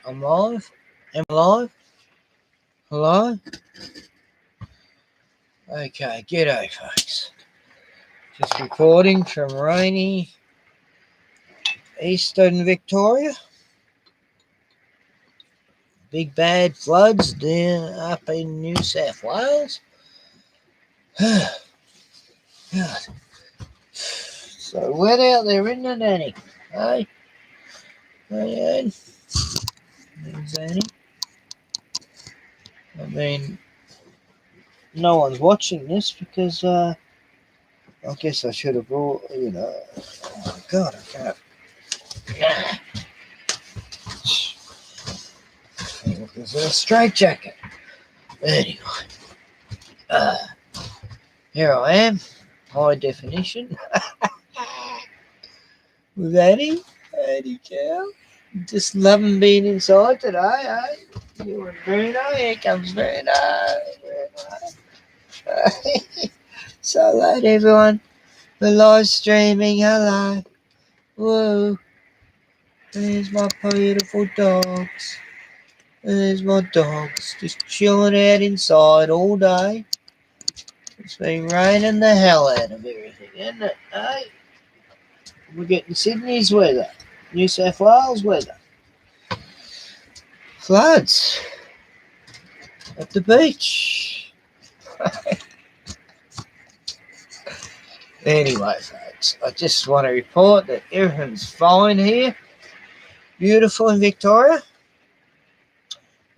I'm live. Am I live? Hello? Okay, g'day folks. Just reporting from rainy eastern Victoria. Big bad floods down up in New South Wales. God. So wet out there, isn't it, Annie? Hey? Hey, Annie? There's Annie. I mean, no one's watching this because, I guess I should have brought, oh my God, I can't. There's a straight jacket. Anyway, here I am, high definition, with Annie cow. Just loving being inside today, eh? You and Bruno, here comes Bruno. So late, everyone. We're live streaming, hello. Whoa. There's my beautiful dogs. There's my dogs just chilling out inside all day. It's been raining the hell out of everything, isn't it, eh? We're getting Sydney's weather, New South Wales weather. Floods at the beach. Anyway, folks, I just want to report that everything's fine here. Beautiful in Victoria.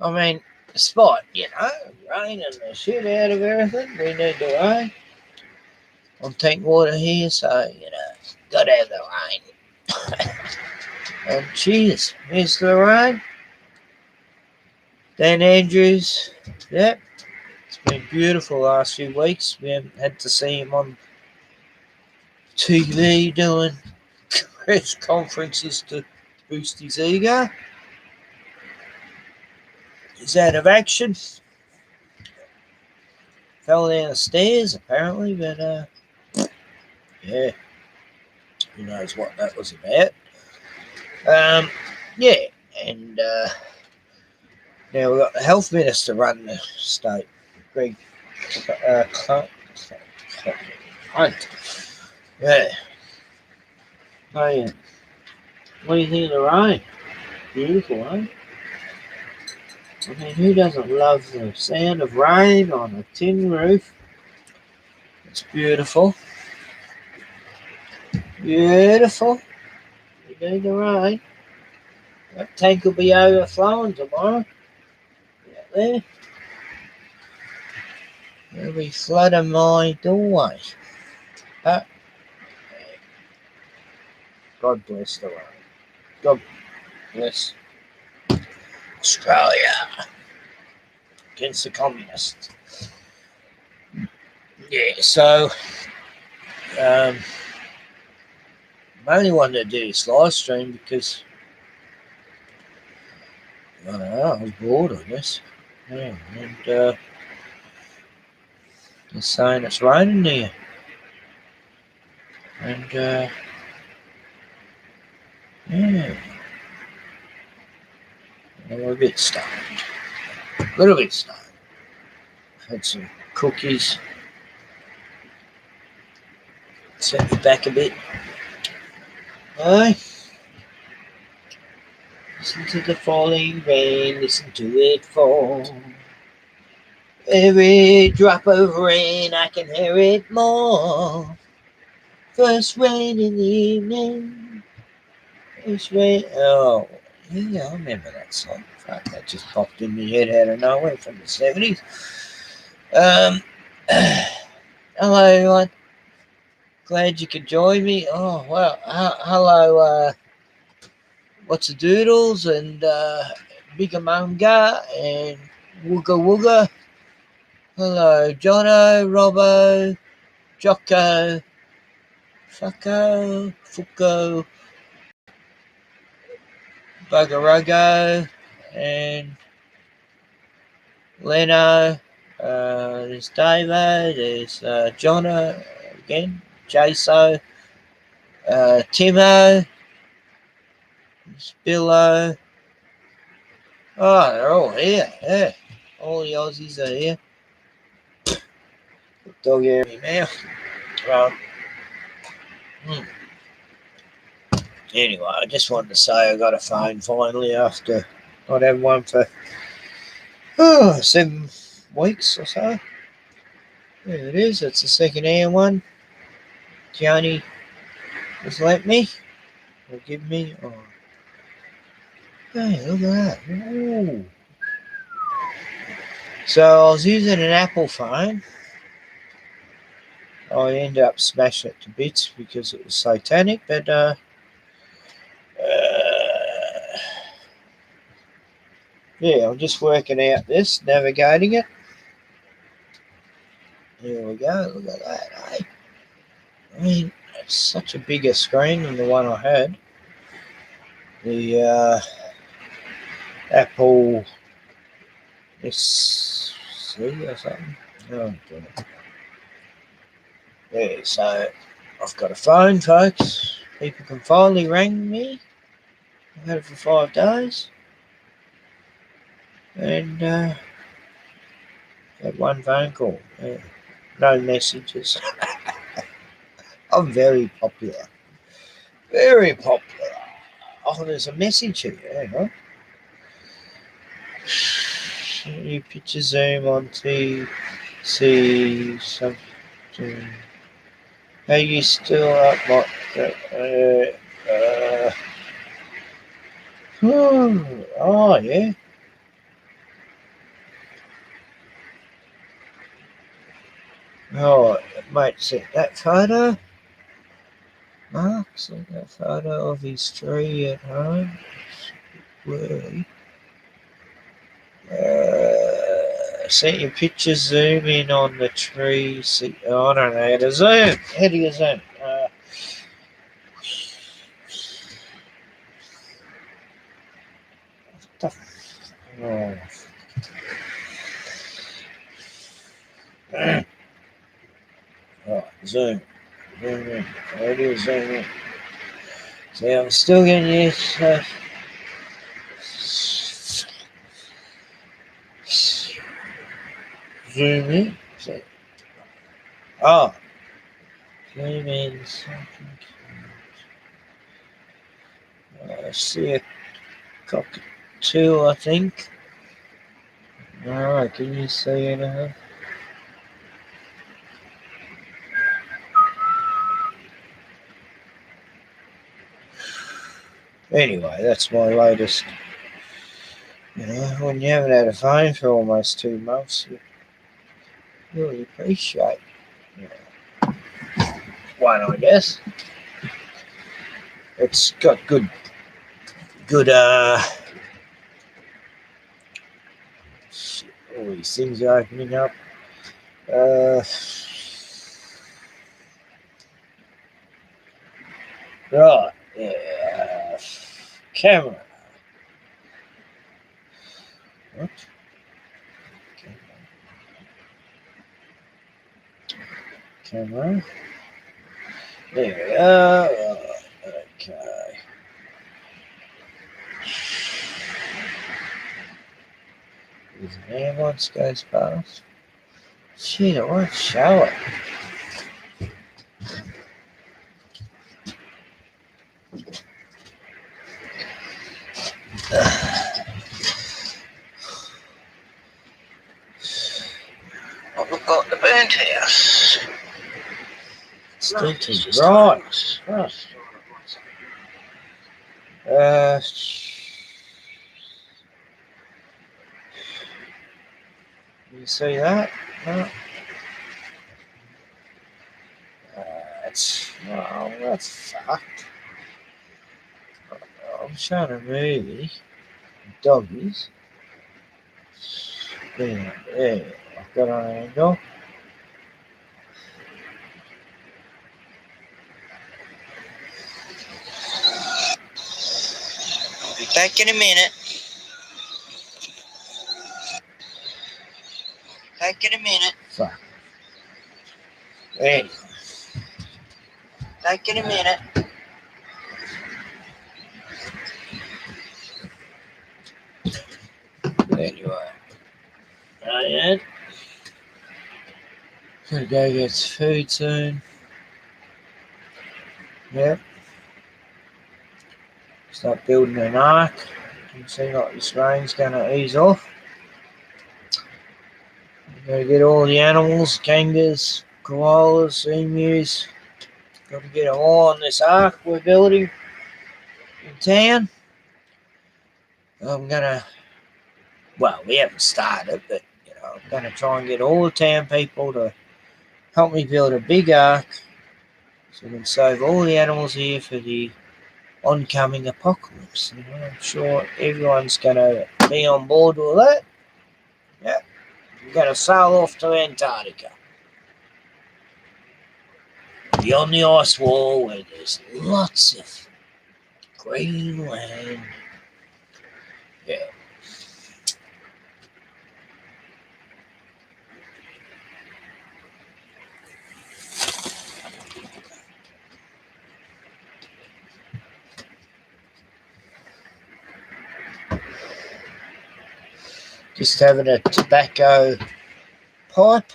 I mean, despite, rain and the shit out of everything, we need the rain. I'm taking water here, so, gotta have the rain. And cheers, here's the rain. Dan Andrews, yep. It's been beautiful the last few weeks. We haven't had to see him on TV doing press conferences to boost his ego. He's out of action. Fell down the stairs, apparently, but, yeah. Who knows what that was about. Yeah, and now we've got the health minister running the state, Greg Hunt. Yeah. Oh, yeah. What do you think of the rain? Beautiful, eh? I mean, who doesn't love the sound of rain on a tin roof? It's beautiful. Beautiful. You need the rain. That tank will be overflowing tomorrow. Out there. It'll be flooding my doorway. God bless the rain. God bless Australia against the communists. Yeah, so I only wanted to do this live stream because I don't know, I was bored, I guess. Yeah, and they're saying it's raining here. And yeah. I'm a bit stoned. A little bit stoned. Had some cookies. Set me back a bit. Aye. Listen to the falling rain, listen to it fall. Every drop of rain, I can hear it more. First rain in the evening. First rain. Oh, yeah, I remember that song. Fuck, that just popped in my head out of nowhere from the 70s. Hello, everyone. Glad you could join me. Oh, well, hello, What's the Doodles and Bigamunga and Wooga Wooga. Hello, Jono, Robbo, Jocko, Fucko, Bugarago, and Leno. There's Davo, there's Jono again, Jaso, Timo, there's Billo, Oh, they're all here. Yeah. All the Aussies are here. Dog hair in my mouth. Anyway, I just wanted to say I got a phone finally after not having one for 7 weeks or so. There it is. It's a second-hand one. Johnny has lent me or given me. Oh. Hey, look at that. Ooh. So I was using an Apple phone. I ended up smashing it to bits because it was satanic, but yeah, I'm just working out this, navigating it. There we go, look at that, eh? I mean, it's such a bigger screen than the one I had. The Apple SC or something. Oh, God. Yeah, so I've got a phone, folks. People can finally ring me. I've had it for 5 days. And had one phone call. Yeah. No messages. I'm very popular. Very popular. Oh, there's a message here. Hang on. New picture zoom on see something. Are you still up my oh yeah. Oh, mate sent that photo. Mark sent that photo of his tree at home. Blurry. Sent your picture, zoom in on the tree. See, oh, I don't know how to zoom. How do you zoom? Oh. Right, zoom. Zoom in. How do you zoom in? See, I'm still getting used to zoom in. So, oh, zoom in. I see a cockatoo, I think. Alright, can you see anything? Anyway, that's my latest. You know, when you haven't had a phone for almost 2 months, you really appreciate one, I guess. It's got good all these things are opening up. Right, yeah. Camera. What? Camera. There we go. Okay. There's an ambulance goes past. Shit, it won't show it. Oh, we've got the burnt house. Stinky, right. You see that? No. That's fucked. I'm showing a movie. Doggies. There, I've got an angle. I'll be back in a minute. Back in a minute. Fuck. Hey. Back in a minute. Gotta go get food soon. Yep. Start building an ark. You can see like this rain's gonna ease off. Gotta get all the animals, kangaroos, koalas, emus. Gotta get them all on this ark we're building in town. I'm gonna, well, we haven't started, but I'm gonna try and get all the town people to help me build a big ark so we can save all the animals here for the oncoming apocalypse. I'm sure everyone's gonna be on board with that. Yeah, we're gonna sail off to Antarctica. Beyond the ice wall where there's lots of green land. Yeah. Just having a tobacco pipe.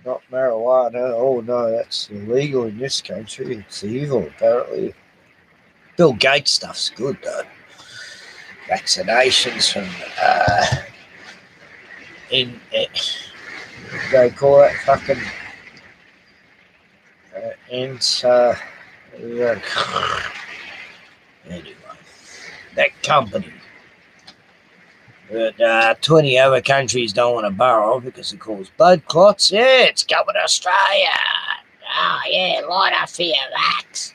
Not marijuana. Oh no, that's illegal in this country. It's evil, apparently. Bill Gates stuff's good though. Vaccinations from they call that fucking anyway, that company that 20 other countries don't want to borrow because it causes blood clots. Yeah, it's coming to Australia. Oh yeah, light up for your vax.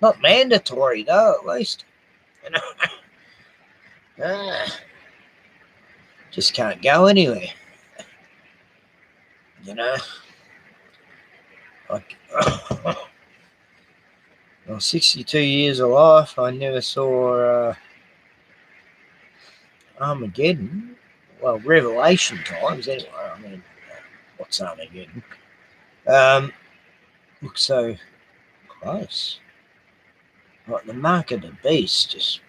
Not mandatory though, at least. Just can't go anywhere. Like, well, 62 years of life, I never saw Armageddon. Well, Revelation times anyway. I mean, what's Armageddon? Looks so close. Like the mark of the beast, just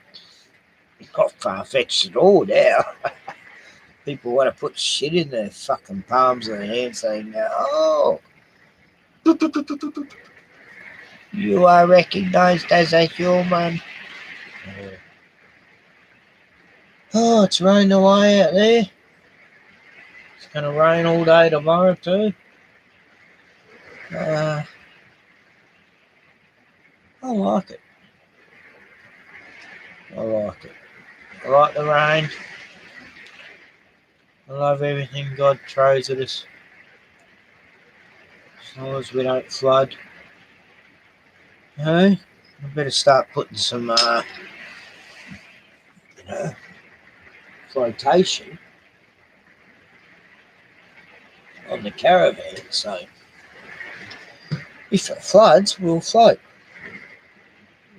not far-fetched at all now. People want to put shit in their fucking palms of their hands saying, oh, you are recognized as a human. Oh, it's raining away out there. It's going to rain all day tomorrow too. I like it. I like it. I like the rain. I love everything God throws at us. As long as we don't flood. I better start putting some, flotation on the caravan. So if it floods, we'll float.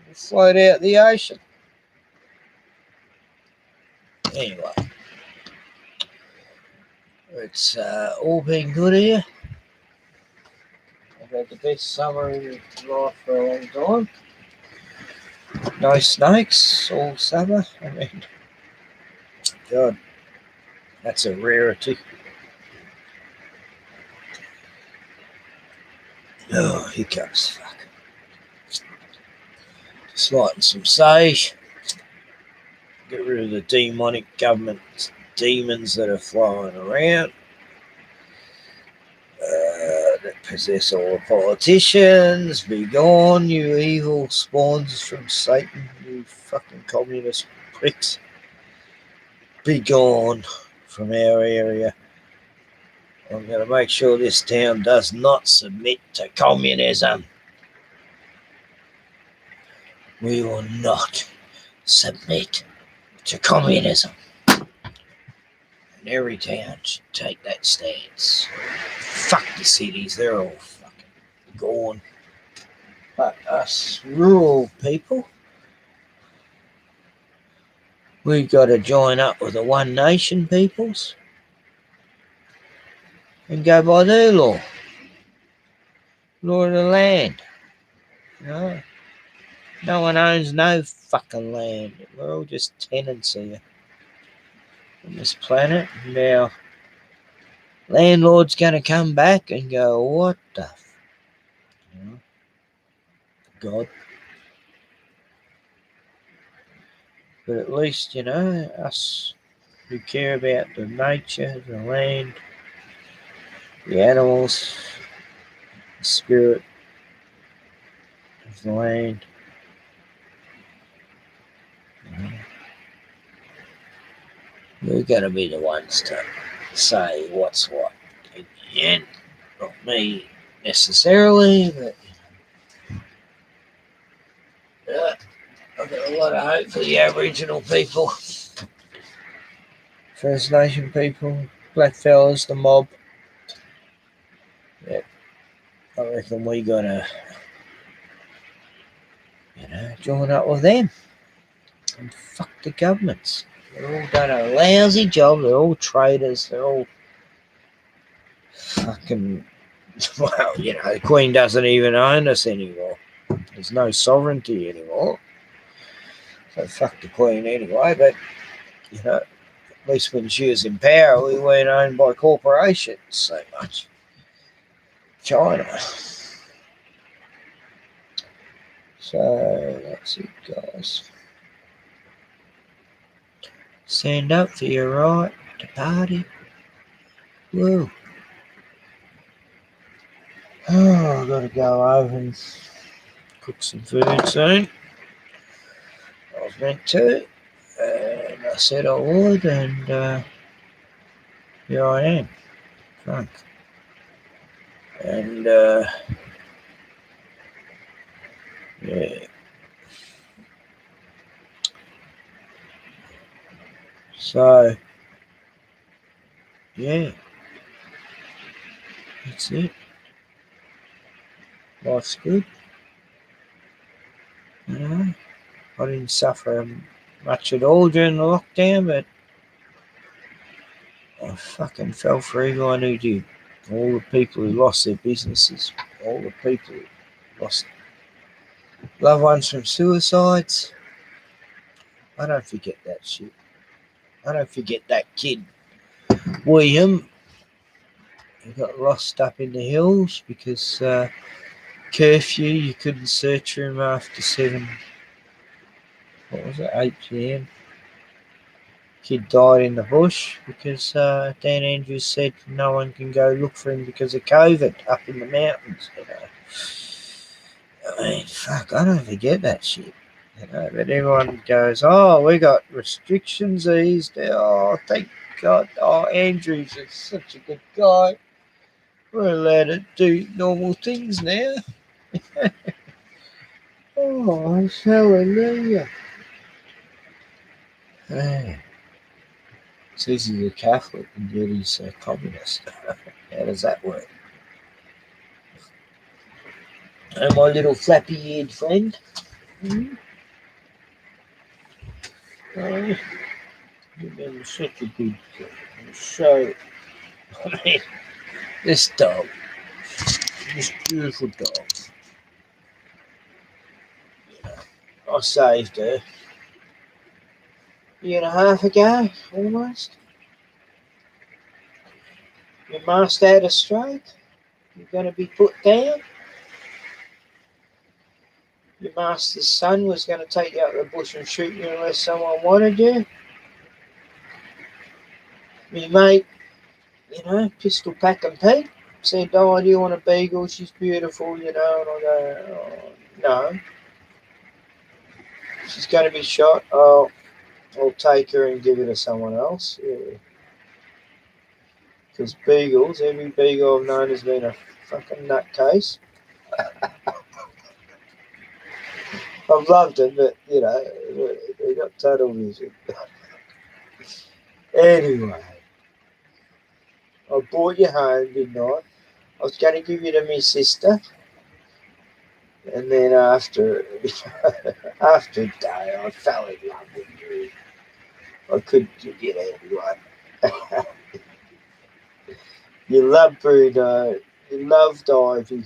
We'll float out the ocean. Anyway, it's all been good here. I've had the best summer in life for a long time. No snakes all summer. I mean, God, that's a rarity. Oh, hiccups. Fuck. Just lighting some sage. Get rid of the demonic government demons that are flying around. That possess all the politicians. Be gone, you evil spawns from Satan, you fucking communist pricks. Be gone from our area. I'm going to make sure this town does not submit to communism. We will not submit to communism. And every town should take that stance. Fuck the cities, they're all fucking gone. But us rural people, we've got to join up with the One Nation peoples and go by their law. Law of the land. No one owns no fucking land. We're all just tenants here on this planet. Now, landlord's going to come back and go, what the God. But at least, us who care about the nature, the land, the animals, the spirit of the land, we're going to be the ones to say what's what in the end. Not me necessarily, but I've got a lot of hope for the Aboriginal people, First Nation people, blackfellas, the mob. Yeah, I reckon we got to, join up with them and fuck the governments. They're all done a lousy job. They're all traitors. They're all fucking. Well, the Queen doesn't even own us anymore. There's no sovereignty anymore. So fuck the Queen anyway. But at least when she was in power, we weren't owned by corporations so much. China. So that's it, guys. Stand up for your right to party. Woo. Oh, I've got to go over and cook some food soon. I was meant to, and I said I would, and here I am, drunk. And yeah. So, yeah, that's it. Life's good. I didn't suffer much at all during the lockdown, but I fucking fell for everyone who did. All the people who lost their businesses, all the people who lost loved ones from suicides. I don't forget that shit. I don't forget that kid, William, who got lost up in the hills because curfew, you couldn't search for him after 8 p.m. Kid died in the bush because Dan Andrews said no one can go look for him because of COVID up in the mountains. I mean, fuck, I don't forget that shit. But everyone goes, oh, we got restrictions eased. Oh, thank God. Oh, Andrews is such a good guy. We're allowed to do normal things now. Oh, hallelujah. Hey. Says he's a Catholic and yet he's a communist. How does that work? And my little flappy-eared friend. Oh, you've been such a good girl. So, I mean, this dog, this beautiful dog, I saved her a year and a half ago, almost. Your master had a stroke. You're going to be put down. Your master's son was going to take you out of the bush and shoot you unless someone wanted you. Me mate, Pistol Packing Pete, said, oh, do you want a beagle? She's beautiful, and I go, oh, no. She's going to be shot. Oh, I'll take her and give her to someone else. Yeah. Because beagles, every beagle I've known has been a fucking nutcase. I've loved them, but, they got tunnel vision. Anyway, I brought you home, didn't I? I was going to give you to my sister. And then after a day, I fell in love with you. I couldn't get anyone. You loved Bruno. You loved Ivy.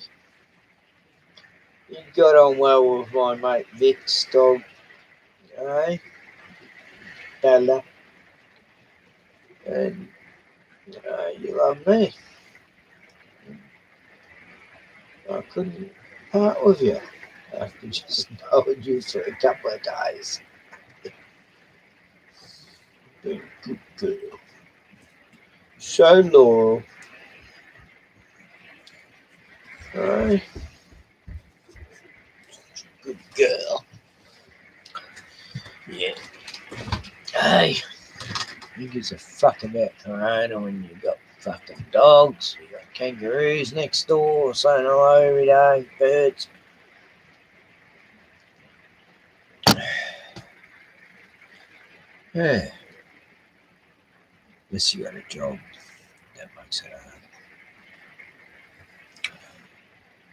You got on well with my mate Vic's dog. Bella. And You love me. I couldn't part with you. After just knowing you for a couple of days. Been a good girl. So loyal. Right? Good girl. Yeah. Hey, who gives a fuck about Corona when you got fucking dogs, you got kangaroos next door saying hello every day, birds. Yeah. Unless you got a job, that makes it hard.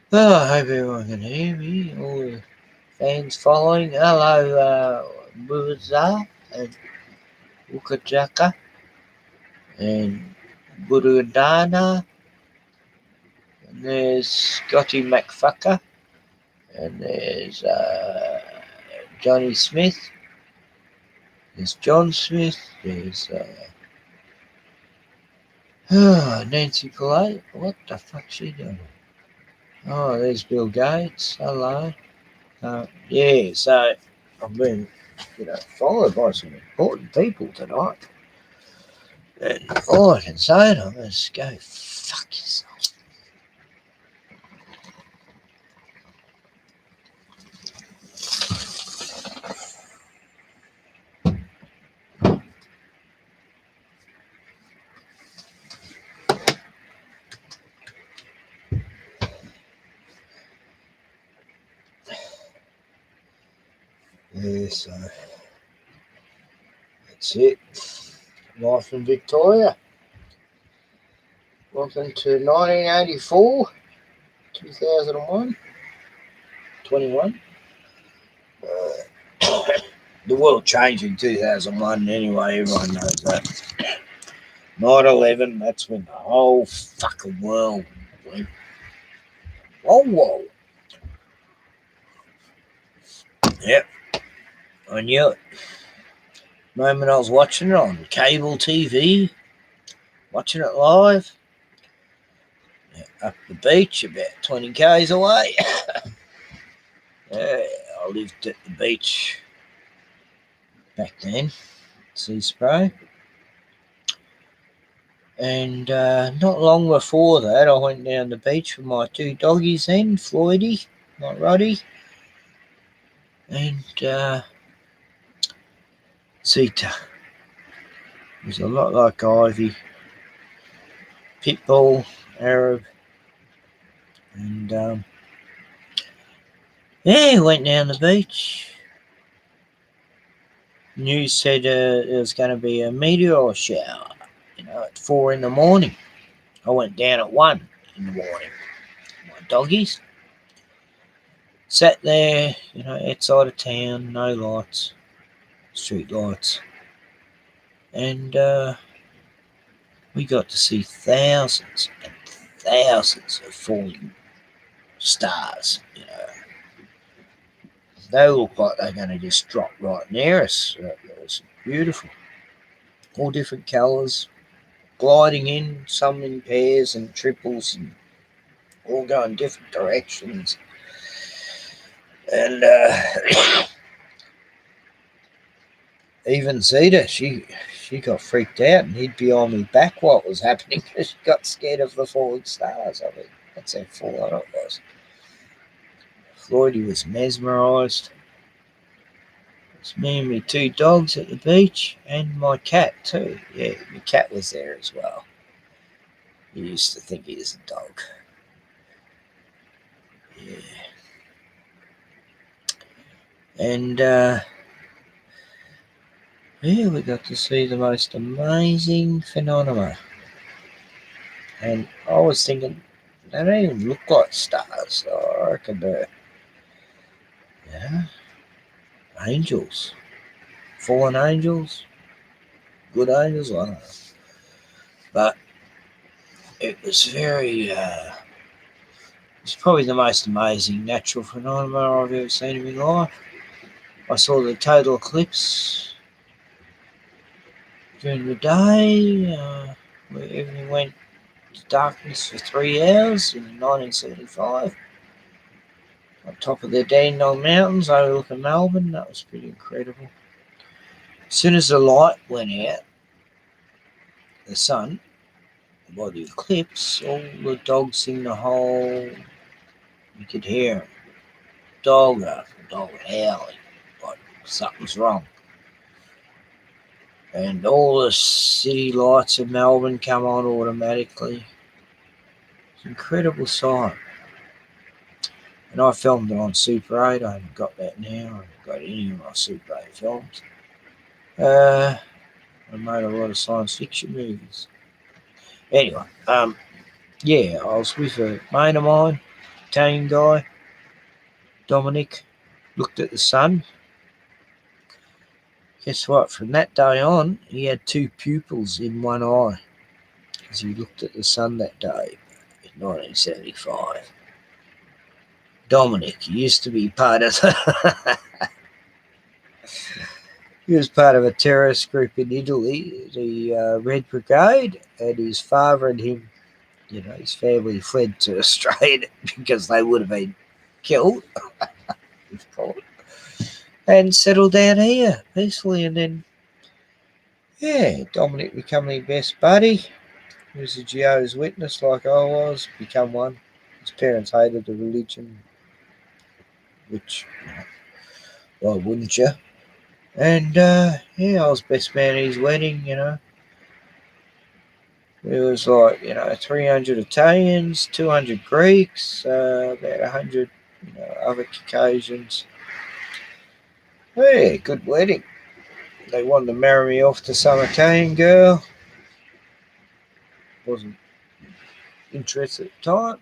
Well, I hope everyone can hear me. All the fans following. Hello, Buza and Ukajaka and Burudana. And there's Scotty McFucker. And there's Johnny Smith. There's John Smith. There's Nancy Pelosi. What the fuck's she doing? Oh, there's Bill Gates. Hello. Yeah, so I've been, followed by some important people tonight. And all I can say to them is go fuck yourself. Yeah, so that's it. Life in Victoria. Welcome to 1984, 2001, 21. The world changed in 2001 anyway, everyone knows that. 9/11, that's when the whole fucking world went, whoa. Yep, I knew it. The moment I was watching it on cable TV, watching it live, up the beach about 20 k's away. Yeah, I lived at the beach back then, Sea Spray. And not long before that, I went down the beach with my two doggies then, Floydie, my Roddy, and Zeta. He was a lot like Ivy. Pitbull, Arab. And yeah, went down the beach. News said there was going to be a meteor shower, at 4 in the morning. I went down at 1 in the morning. My doggies sat there, outside of town, no lights, street lights. And we got to see thousands and thousands of falling stars. They look like they're going to just drop right near us. It was beautiful. All different colours, gliding in, some in pairs and triples, and all going different directions. And even Zeta, she got freaked out and hid behind me back while it was happening because she got scared of the falling stars. I mean, that's how full on it was. Floydie was mesmerised. It's me and my two dogs at the beach and my cat too. Yeah, my cat was there as well. He used to think he was a dog. Yeah. And yeah, we got to see the most amazing phenomena. And I was thinking, they don't even look like stars. I reckon they're angels. Fallen angels. Good angels, I don't know. But it was very, it's probably the most amazing natural phenomenon I've ever seen in my life. I saw the total eclipse during the day. where everything went to darkness for 3 hours in 1975. On top of the Dandenong Mountains overlooking Melbourne. That was pretty incredible. As soon as the light went out, the sun, by the eclipse, all the dogs in the hole, you could hear them. Dog after dog howling, like something's wrong. And all the city lights of Melbourne come on automatically. It's an incredible sight. And I filmed it on Super 8. I haven't got that now. I haven't got any of my Super 8 films. I made a lot of science fiction movies. Anyway, yeah, I was with a mate of mine, Italian guy, Dominic, looked at the sun. Guess what? From that day on, he had 2 pupils in one eye as he looked at the sun that day in 1975. Dominic, he used to be part of he was part of a terrorist group in Italy, the Red Brigade, and his father and him, his family fled to Australia because they would have been killed, if called, and settled down here peacefully. And then, yeah, Dominic became my best buddy. He was a Jehovah's Witness like I was, become one. His parents hated the religion, which, why wouldn't you? And, yeah, I was best man at his wedding, It was like, 300 Italians, 200 Greeks, about 100, other Caucasians. Yeah, good wedding. They wanted to marry me off to some Italian girl. Wasn't interested at the time.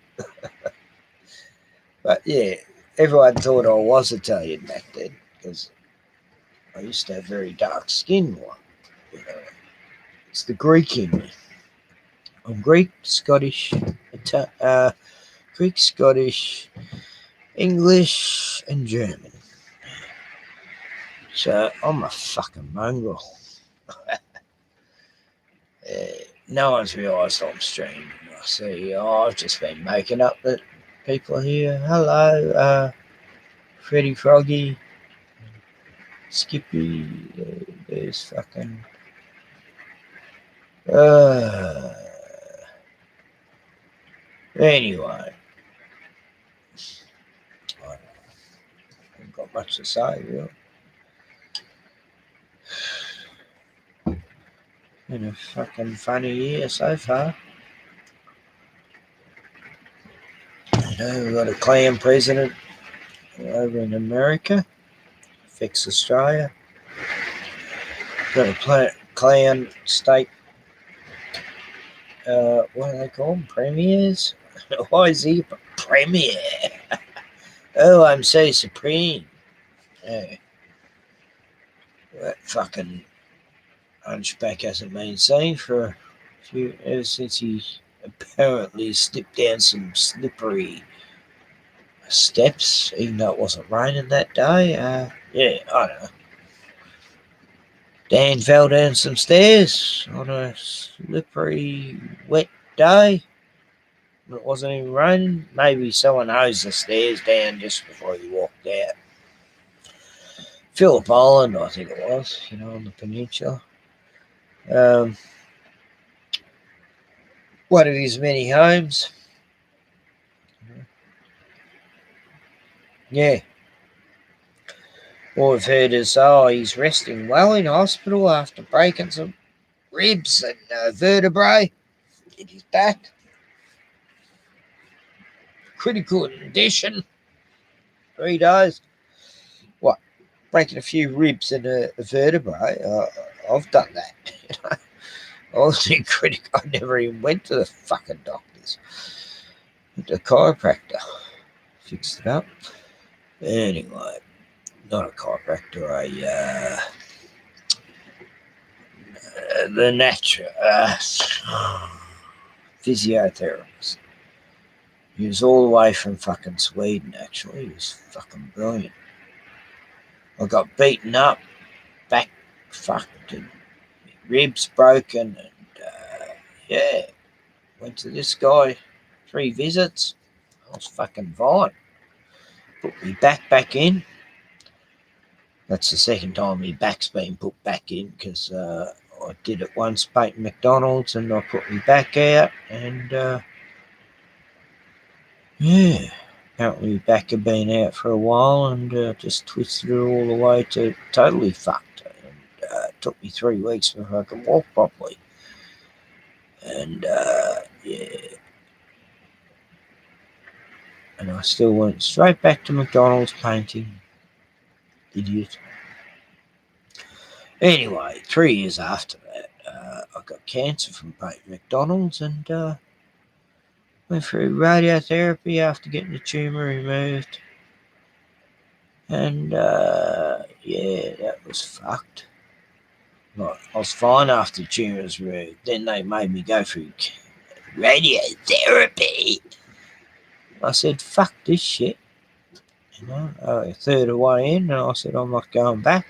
But yeah, everyone thought I was Italian back then because I used to have very dark skin. It's the Greek in me. I'm Greek, Scottish, Greek, Scottish, English, and German. So I'm a fucking mongrel. No one's realised I'm streaming. I see, I've just been making up that people are here. Hello, Freddy Froggy, Skippy, there's fucking... Anyway, I haven't got much to say, really. Been a fucking funny year so far. We've got a Klan president over in America, affects Australia. Got a Klan state, what do they call them? Premiers? Why is he a premier? Oh, I'm so supreme. Yeah. That fucking hunchback hasn't been seen for a few, ever since he apparently slipped down some slippery steps, even though it wasn't raining that day. Yeah, I don't know. Dan fell down some stairs on a slippery, wet day. It wasn't even raining. Maybe someone hosed the stairs down just before he walked out. Phillip Island, I think it was, on the peninsula. One of his many homes. Yeah. All I've heard is, he's resting well in hospital after breaking some ribs and vertebrae in his back. Critical condition. 3 days. What? Breaking a few ribs and a vertebrae? I've done that. I was in critical. I never even went to the fucking doctors. Went to a chiropractor. Fixed it up. Anyway, not a chiropractor, the natural physiotherapist. He was all the way from fucking Sweden, actually. He was fucking brilliant. I got beaten up, back fucked, and ribs broken, and yeah, went to this guy 3 visits. I was fucking fine. Put me back in. That's the second time my back's been put back in because I did it once, painting McDonald's, and I put my back out, and yeah, apparently my back had been out for a while, and just twisted it all the way to totally fucked. And it took me 3 weeks before I could walk properly. And yeah, and I still went straight back to McDonald's painting. Idiot. Anyway, 3 years after that, I got cancer from painting McDonald's, and went through radiotherapy after getting the tumour removed. And yeah, that was fucked. Like, I was fine after the tumour was removed. Then they made me go through radiotherapy. I said, fuck this shit. You know, a third of the way in, and I said, I'm not going back.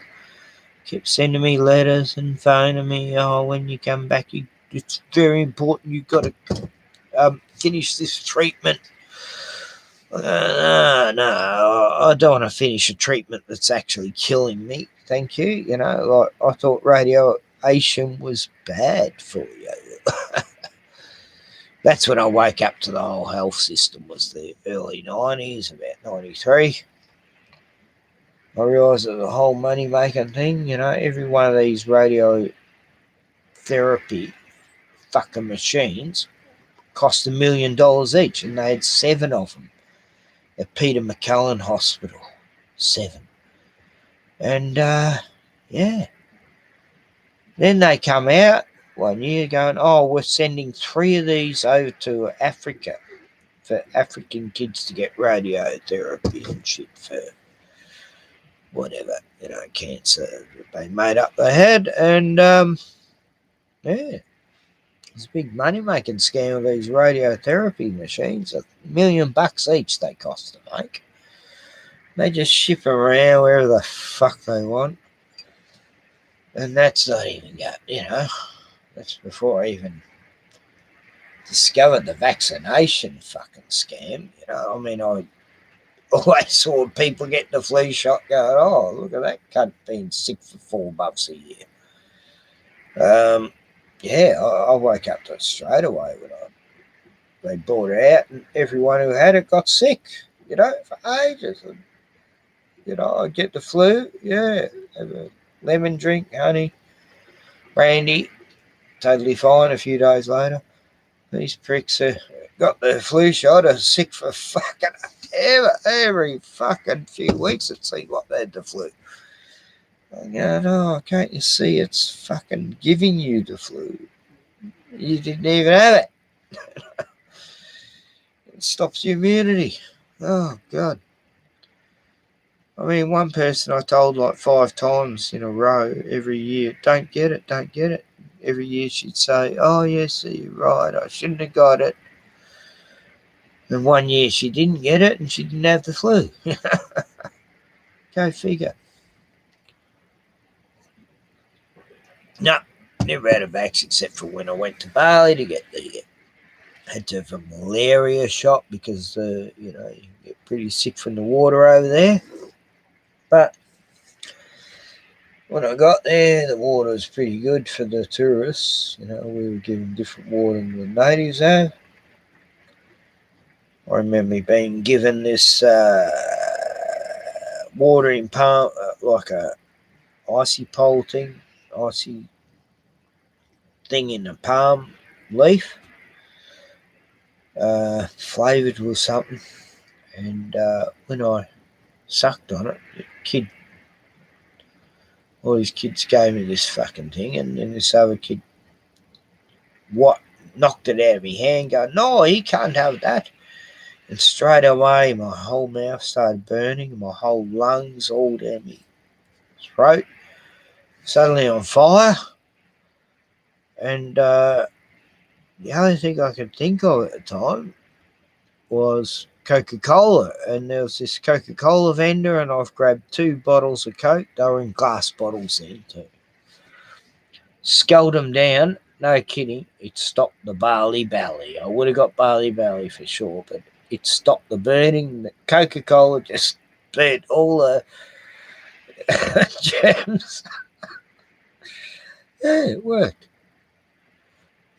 Kept sending me letters and phoning me. Oh, when you come back, it's very important. You've got to finish this treatment. No, I don't want to finish a treatment that's actually killing me. Thank you. You know, like I thought radiation was bad for you. That's when I woke up to the whole health system. Was the early 90s, about 93. I realised it was a whole money making thing. You know, every one of these radiotherapy fucking machines cost $1 million each, and they had 7 of them at Peter MacCallum Hospital. 7. And yeah, then they come out one year going, oh, we're sending 3 of these over to Africa for African kids to get radiotherapy and shit for whatever, you know, cancer that they made up their head. And yeah, it's a big money making scam of these radiotherapy machines. $1 million each they cost to make. They just ship them around wherever the fuck they want. And that's not even got, you know, that's before I even discovered the vaccination fucking scam. You know, I mean, I always saw people getting the flu shot going, oh, look at that cunt being sick for 4 months a year. Yeah, I woke up to it straight away when they brought it out, and everyone who had it got sick, you know, for ages. And, you know, I'd get the flu, yeah, have a lemon drink, honey, brandy, totally fine a few days later. These pricks got the flu shot, are sick for fucking every fucking few weeks it seemed like they had the flu. I'm going, oh, can't you see it's fucking giving you the flu? You didn't even have it. It stops your immunity. Oh, God. I mean, one person I told like 5 times in a row every year, don't get it, don't get it. Every year she'd say, oh, yes, you're right, I shouldn't have got it. And one year she didn't get it and she didn't have the flu. Go figure. No, never had a vax except for when I went to Bali to get had to have a malaria shot because, you know, you get pretty sick from the water over there. But when I got there, the water was pretty good for the tourists. You know, we were given different water than the natives have. I remember being given this water in palm, like a icy pole thing, icy thing in a palm leaf, flavoured with something. And when I sucked on it, all these kids gave me this fucking thing, and then this other kid knocked it out of my hand, going, no, he can't have that. And straight away, my whole mouth started burning, my whole lungs, all down my throat, suddenly on fire. And the only thing I could think of at the time was Coca-Cola. And there was this Coca-Cola vendor, and I've grabbed 2 bottles of Coke. They were in glass bottles then too. Sculled them down, no kidding, it stopped the barley belly. I would have got barley belly for sure, but it stopped the burning. The Coca-Cola just burnt all the germs. Yeah, it worked.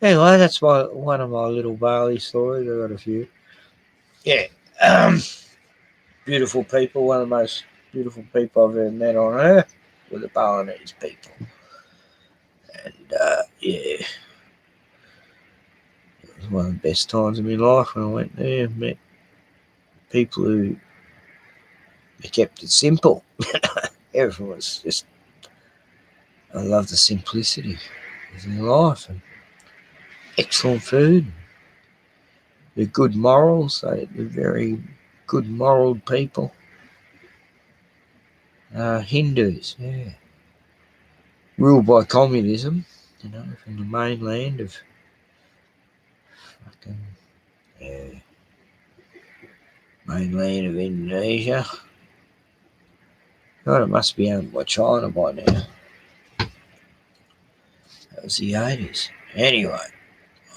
Anyway, that's one of my little barley stories. I've got a few. Yeah. Beautiful people. One of the most beautiful people I've ever met on earth were the Balinese people. And yeah, it was one of the best times of my life when I went there and met people who kept it simple. Everyone was just, I love the simplicity of their life and excellent food. They're good morals. They're very good moral people. Hindus, yeah. Ruled by communism, from the mainland of fucking, mainland of Indonesia. God, it must be owned by China by now. That was the 80s. Anyway,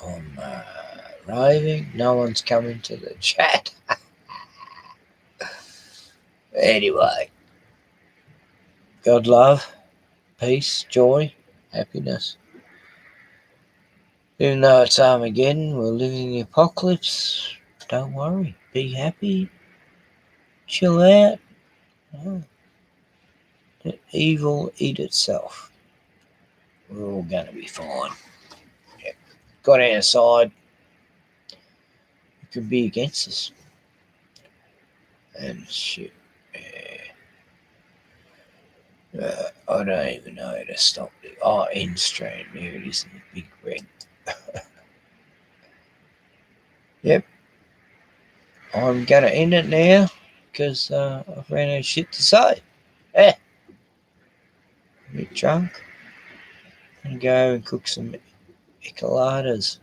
I'm raving. No one's coming to the chat. Anyway, God love, peace, joy, happiness. Even though it's Armageddon, we're living in the apocalypse. Don't worry. Be happy. Chill out. Let evil eat itself. We're all going to be fine. Yep. Got outside. It could be against us. And shit. I don't even know how to stop it. Oh, end stream. There it is in the big red. Yep. I'm going to end it now because I've ran out of shit to say. I'm a bit drunk. I'm going to go and cook some enchiladas.